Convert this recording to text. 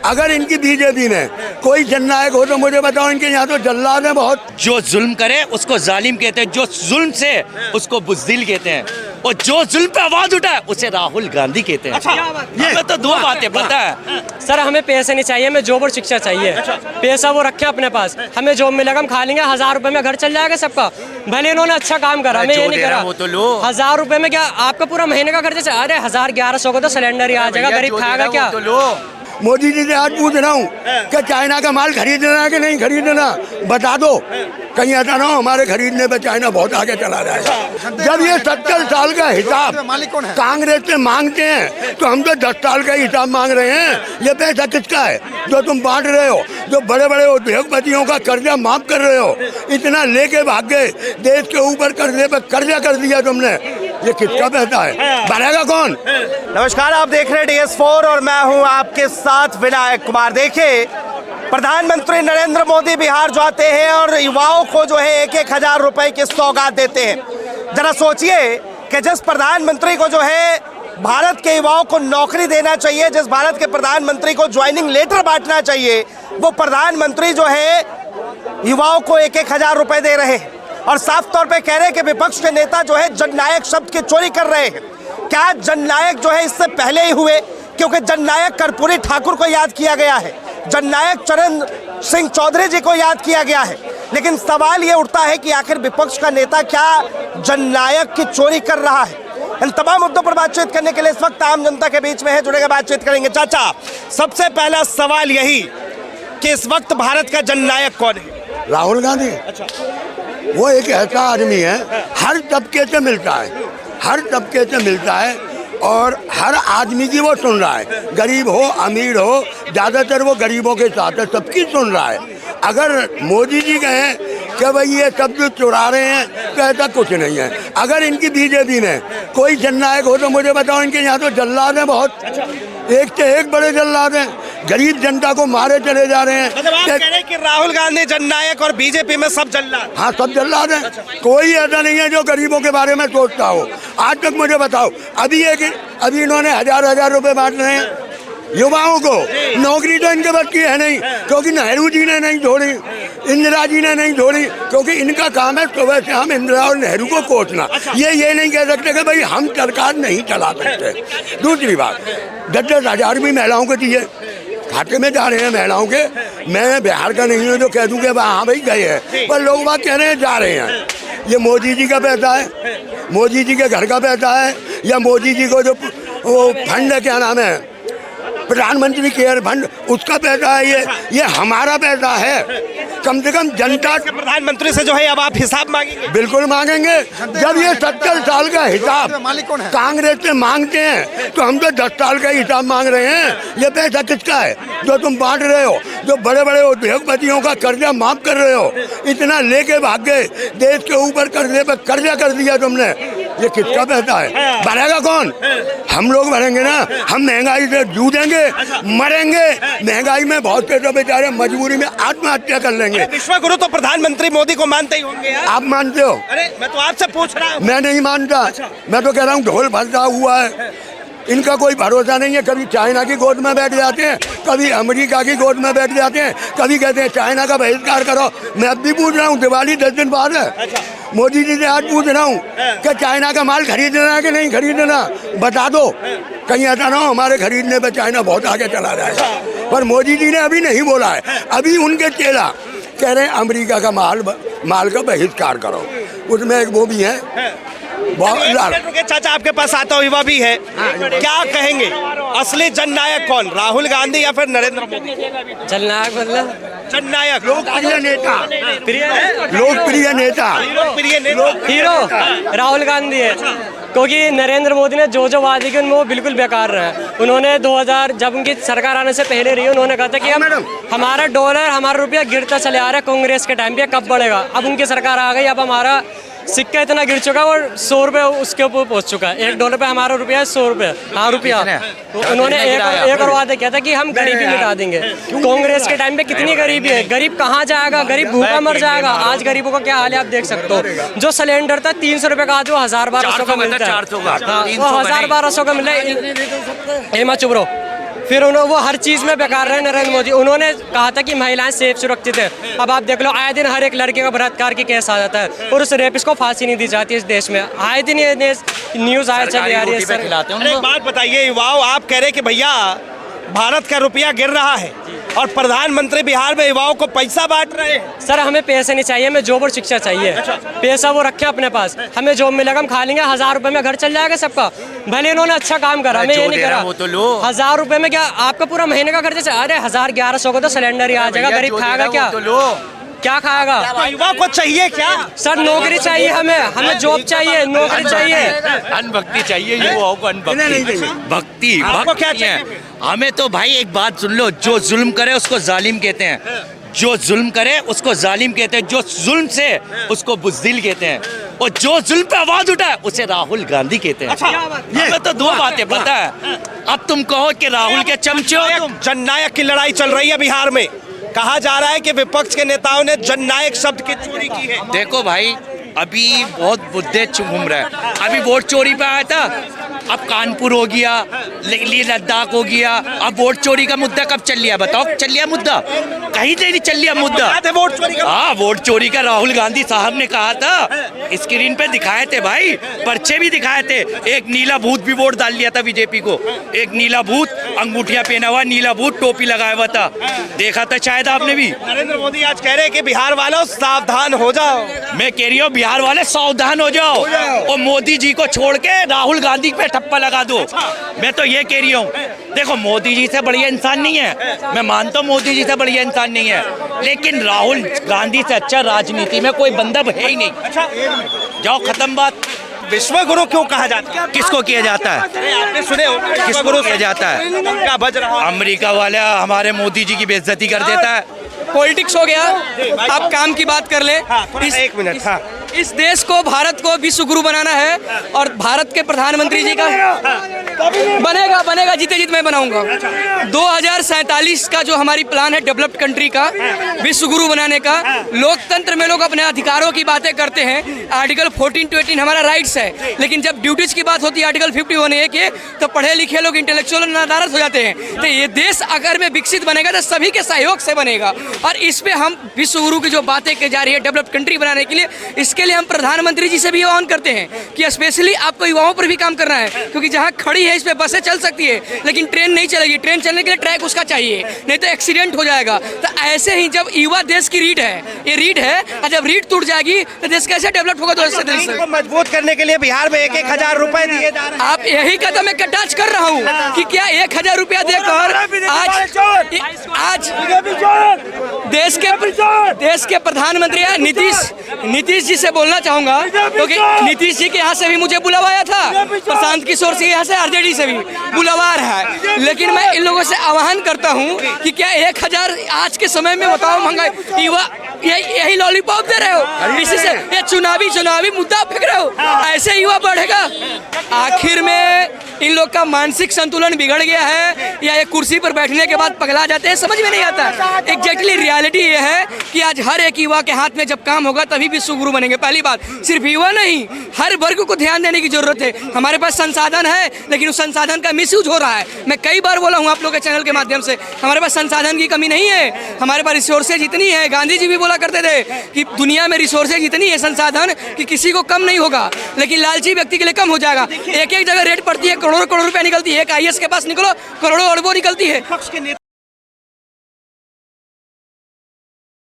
अगर इनकी बीजेपी में कोई जननायक हो तो मुझे बताओ, इनके यहाँ तो जल्लाद है बहुत। जो जुल्म करे उसको जालिम कहते हैं, जो जुल्म से उसको बुज़दिल कहते हैं, और जो जुल्म पे आवाज उठाए उसे राहुल गांधी कहते हैं। ये तो दो बातें पता है सर। हमें पैसे नहीं चाहिए, हमें जॉब और शिक्षा चाहिए। पैसा वो रखे अपने पास, हमें जॉब मिलेगा, हम खा लेंगे। 1000 रुपए में घर चल जाएगा सबका। भले इन्होंने अच्छा काम करा, हमें ये नहीं करा। 1000 रुपए में क्या आपका पूरा महीने का खर्चा? अरे 1000-1100 को तो सिलेंडर ही आ जाएगा, गरीब खाएगा क्या? मोदी जी से आज पूछ रहा हूँ कि चाइना का माल खरीदना है कि नहीं खरीदना, बता दो। कहीं ऐसा ना हो हमारे खरीदने पे चाइना बहुत आगे चला जाएगा। जब ये 70 साल का हिसाब कांग्रेस से मांगते हैं तो हम तो 10 साल का हिसाब मांग रहे हैं। ये पैसा किसका है जो तुम बांट रहे हो? जो बड़े बड़े उद्योगपतियों का कर्जा माफ कर रहे हो, इतना लेके भाग गए, देश के ऊपर कर्जे पे कर्जा कर दिया तुमने। ये किसका पैसा है? भरेगा कौन? नमस्कार, आप देख रहे हैं DS4 और मैं हूं आपके साथ विनायक कुमार। देखिए, प्रधानमंत्री नरेंद्र मोदी बिहार जाते हैं और युवाओं को जो है 1-1 हजार रुपए की सौगात देते हैं। जरा सोचिए कि जिस प्रधानमंत्री को जो है भारत के युवाओं को नौकरी देना चाहिए, जिस भारत के प्रधानमंत्री को ज्वाइनिंग लेटर बांटना चाहिए, वो प्रधानमंत्री जो है युवाओं को 1-1 हजार रुपए दे रहे हैं और साफ तौर पे कह रहे हैं कि विपक्ष के नेता जो है जननायक शब्द की चोरी कर रहे हैं। क्या जननायक जो है इससे पहले ही हुए? क्योंकि जननायक कर्पूरी ठाकुर को याद किया गया है, जननायक चरण सिंह चौधरी जी को याद किया गया है, लेकिन सवाल ये उठता है कि आखिर विपक्ष का नेता क्या जननायक की चोरी कर रहा है? इन तमाम मुद्दों पर बातचीत करने के लिए इस वक्त आम जनता के बीच में है, जुड़ेगा, बातचीत करेंगे। चाचा, सबसे पहला सवाल यही कि इस वक्त भारत का जननायक कौन है? राहुल गांधी। अच्छा, वो एक ऐसा आदमी है, हर तबके से मिलता है, हर तबके से मिलता है और हर आदमी की वो सुन रहा है। गरीब हो अमीर हो, ज़्यादातर वो गरीबों के साथ है, सबकी सुन रहा है। अगर मोदी जी कहें कि भाई ये सब जो चुरा रहे हैं तो ऐसा कुछ नहीं है। अगर इनकी बीजेपी में कोई जननायक हो तो मुझे बताओ, इनके यहाँ तो जल्लाद है बहुत। एक से एक बड़े जल्लाद हैं, गरीब जनता को मारे चले जा रहे हैं। मतलब आप कह रहे हैं कि राहुल गांधी जननायक और बीजेपी में सब जल्लाद? हाँ, सब जल्लाद हैं। कोई ऐसा नहीं है जो गरीबों के बारे में सोचता हो। आज तक मुझे बताओ, अभी इन्होंने 1000 रुपए बांट रहे हैं युवाओं को। नौकरी तो इनके बस की है नहीं, क्योंकि नेहरू जी ने नहीं छोड़ी, इंदिरा जी ने नहीं छोड़ी, क्योंकि इनका काम है सुबह से हम इंदिरा और नेहरू को कोसना। ये नहीं कह सकते कि भाई हम सरकार नहीं चला सकते। दूसरी बात, 10-10 हजार भी महिलाओं को दिए, खाते में जा रहे हैं महिलाओं के। मैं बिहार का नहीं हूँ जो कह दूँ कि हाँ भाई गए हैं, पर लोग बात कह रहे हैं जा रहे हैं। ये मोदी जी का पैसा है, मोदी जी के घर का पैसा है, या मोदी जी को जो वो फंड है, क्या नाम है, प्रधानमंत्री केयर फंड, उसका पैसा है। ये हमारा पैसा है। कम से कम जनता प्रधानमंत्री से जो है अब आप हिसाब मांगेंगे? बिल्कुल मांगेंगे। जब ये 70 साल का हिसाब कांग्रेस से मांगते हैं तो हम तो 10 साल का हिसाब मांग रहे हैं। ये पैसा किसका है जो तुम बांट रहे हो? जो बड़े बड़े उद्योगपतियों का कर्जा माफ कर रहे हो, इतना लेके भाग गए, देश के ऊपर कर्जे पे कर्जा कर दिया तुमने। ये किसका पैसा है? भरेगा कौन? हम लोग भरेंगे ना। हम महंगाई से जूझेंगे, मरेंगे। महंगाई में बहुत से तो बेचारे मजबूरी में आत्महत्या कर लेंगे। विश्वगुरु तो प्रधानमंत्री मोदी को मानते ही होंगे यार। आप मानते हो? अरे मैं तो आपसे पूछ रहा हूँ। मैं नहीं मानता। मैं तो कह रहा हूँ ढोल भरता हुआ है, इनका कोई भरोसा नहीं है। कभी चाइना की गोद में बैठ जाते हैं, कभी अमेरिका की गोद में बैठ जाते हैं, कभी कहते हैं चाइना का बहिष्कार करो। मैं अब भी पूछ रहा हूँ, दिवाली 10 दिन बाद है। मोदी जी से आज पूछ रहा हूँ कि चाइना का माल खरीदना है कि नहीं खरीदना, बता दो। कहीं ऐसा ना हो हमारे खरीदने पे चाइना बहुत आगे चला जाएगा। पर मोदी जी ने अभी नहीं बोला है। अभी उनके चेला कह रहे हैं अमेरिका का माल का बहिष्कार करो। उसमें एक वो भी है। चाचा आपके पास आता हुआ युवा भी है, क्या कहेंगे असली जननायक कौन, राहुल गांधी या फिर नरेंद्र मोदी? जननायक मतलब जननायक, लोकप्रिय नेता, हीरो राहुल गांधी है। क्योंकि नरेंद्र मोदी ने जो वादे किए वो बिल्कुल बेकार रहे। उन्होंने 2000 जब उनकी सरकार आने से पहले रही, उन्होंने कहा था कि हमारा डॉलर, हमारा रुपया गिरता चले आ रहा है, कांग्रेस के टाइम पे कब बढ़ेगा। अब उनकी सरकार आ गई, अब हमारा सिक्का इतना गिर चुका है और 100 रुपये उसके ऊपर पहुंच चुका है। $1 पे हमारा रुपया है 100 रुपये। हाँ, रुपया। तो उन्होंने एक और वादा किया था कि हम गरीबी मिटा देंगे। कांग्रेस के टाइम पे कितनी गरीबी है, गरीब कहाँ जाएगा, गरीब भूखा मर जाएगा। आज गरीबों का क्या हाल है आप देख सकते हो। जो सिलेंडर था 300 रुपये का, आज वो 1000-1200 का मिलता है। 1000-1200 का मिल रहा है। चुप रहो। फिर उन्होंने वो हर चीज़ में बेकार रहे नरेंद्र मोदी। उन्होंने कहा था कि महिलाएं सेफ सुरक्षित है। अब आप देख लो, आए दिन हर एक लड़के का बलात्कार की केस आ जाता है और उस रेपिस्ट को फांसी नहीं दी जाती इस देश में। आए दिन ये न्यूज़ आया चली आ रही है सर। एक बात बताइए युवाओं, आप कह रहे कि भैया भारत का रुपया गिर रहा है और प्रधानमंत्री बिहार में युवाओं को पैसा बांट रहे हैं। सर हमें पैसे नहीं चाहिए, हमें जॉब और शिक्षा चाहिए। पैसा वो रखे अपने पास, हमें जॉब मिलेगा, हम खा लेंगे। 1000 रुपए में घर चल जाएगा सबका। भले इन्होंने अच्छा काम करा, हमें ये नहीं करा। 1000 रुपए में क्या आपका पूरा महीने का खर्चा? अरे 1000-1100 को तो सिलेंडर ही आ जाएगा। गरीब खाएगा क्या? क्या खाएगा? तो युवा को चाहिए क्या? सर नौकरी चाहिए, हमें जॉब चाहिए, नौकरी चाहिए। अनभक्ति चाहिए युवाओं को, अनभक्ति। भक्ति आपको क्या भक्ति है। चाहिए? हमें तो भाई एक बात सुन लो, जो जुल्म करे उसको जालिम कहते हैं, जो जुल्म करे उसको जालिम कहते हैं, जो जुल्म से उसको बुज़दिल कहते हैं, और जो जुल्म पे आवाज उठाए उसे राहुल गांधी कहते हैं। हमें तो दो बातें पता है। अब तुम कहो कि राहुल के चमचे हो तुम। जननायक की लड़ाई चल रही है बिहार में। कहा जा रहा है कि विपक्ष के नेताओं ने जननायक शब्द की चोरी की है। देखो भाई, अभी बहुत मुद्दे घूम रहे हैं। अभी वोट चोरी पे आया था, अब कानपुर हो गया, लेह लद्दाख हो गया। अब वोट चोरी का मुद्दा कब चल लिया? बताओ, चल लिया मुद्दा? कहीं नहीं चल लिया मुद्दा। वोट चोरी का? हाँ, वोट चोरी का राहुल गांधी साहब ने कहा था, स्क्रीन पे दिखाए थे भाई, पर्चे भी दिखाए थे। एक नीला भूत भी वोट डाल लिया था बीजेपी को। एक नीला भूत, अंगूठिया पहना हुआ नीला भूत, टोपी लगाया हुआ था, देखा था शायद आपने भी। नरेंद्र मोदी आज कह रहे हैं कि बिहार वालों सावधान हो जाओ। मैं कह रही हूँ बिहार वाले सावधान हो जाओ और मोदी जी को छोड़ के राहुल गांधी पे ठप्पा लगा दो। मैं तो ये कह रही हूँ, देखो मोदी जी से बढ़िया इंसान नहीं है, मैं मानता हूँ मोदी जी से बढ़िया इंसान नहीं है, लेकिन राहुल गांधी से अच्छा राजनीति में कोई बंदा है ही नहीं। जाओ, खत्म बात। विश्व गुरु क्यों कहा जाता है? किसको किया जाता है? आपने सुने हो? किसको गुरु किया जाता है? क्या बज रहा है? अमेरिका वाला हमारे मोदी जी की बेइज्जती कर देता है। पॉलिटिक्स हो गया, आप काम की बात कर ले। एक मिनट। हाँ, इस देश को, भारत को विश्व गुरु बनाना है और भारत के प्रधानमंत्री जी का बनेगा जीते जीत मैं बनाऊंगा। 2047 का जो हमारी प्लान है डेवलप्ड कंट्री का, विश्व गुरु बनाने का। लोकतंत्र में लोग अपने अधिकारों की बातें करते हैं। आर्टिकल 14 to 18 हमारा राइट्स है, लेकिन जब ड्यूटीज की बात होती है आर्टिकल 51A के, तो पढ़े लिखे लोग इंटेलेक्चुअल नदारत हो जाते हैं। तो ये देश अगर में विकसित बनेगा तो सभी के सहयोग से बनेगा, और इस पे हम विश्व गुरु की जो बातें की जा रही है डेवलप्ड कंट्री बनाने के लिए, इसके लिए हम प्रधानमंत्री जी से भी आह्वान करते हैं कि स्पेशली आपको युवाओं पर भी काम करना है, क्योंकि जहाँ खड़ी है इस पे बसें चल सकती है लेकिन ट्रेन नहीं चलेगी। ट्रेन चलने के लिए ट्रैक उसका चाहिए, नहीं तो एक्सीडेंट हो जाएगा। तो ऐसे ही जब युवा देश की रीढ़ है, ये रीढ़ है, और जब रीढ़ टूट जाएगी तो देश कैसे डेवलप होगा? तो को मजबूत करने के लिए बिहार में 1,000 रुपए दिए जा रहे हैं। आप यही कदम मैं टच कर रहा हूँ कि क्या 1,000 रुपया देकर आज देश के प्रधानमंत्री नीतीश जी से बोलना चाहूंगा, क्योंकि नीतीश जी के यहाँ से भी मुझे बुलावा आया था, प्रशांत किशोर सिंह यहाँ से आरजेडी से भी बुलावा आ रहा है। लेकिन मैं इन लोगों से आह्वान करता हूँ कि क्या 1,000 आज के समय में बताओ, महंगाई, युवा यही लॉलीपॉप दे रहे हो, इसी से ये चुनावी मुद्दा फेंक रहे हो, ऐसे युवा बढ़ेगा? आखिर में इन लोग का मानसिक संतुलन बिगड़ गया है या ये कुर्सी पर बैठने के बाद पगला जाते हैं, समझ में नहीं आता। एग्जैक्टली रियलिटी ये है कि आज हर एक युवा के हाथ में जब काम होगा तभी विश्व गुरु बनेंगे। पहली बात, सिर्फ युवा नहीं, हर वर्ग को ध्यान देने की जरूरत है। हमारे पास संसाधन है, लेकिन उस संसाधन का मिसयूज हो रहा है। मैं कई बार बोला हूँ आप लोग के चैनल के माध्यम से, हमारे पास संसाधन की कमी नहीं है, हमारे पास रिसोर्सेज इतनी है। गांधी जी भी बोला करते थे कि दुनिया में रिसोर्सेज इतनी है, संसाधन, कि किसी को कम नहीं होगा, लेकिन लालची व्यक्ति के लिए कम हो जाएगा। एक एक जगह रेट पड़ती है, करोड़ों रुपया निकलती है। एक IAS के पास निकलो, करोड़ों अरबों निकलती है।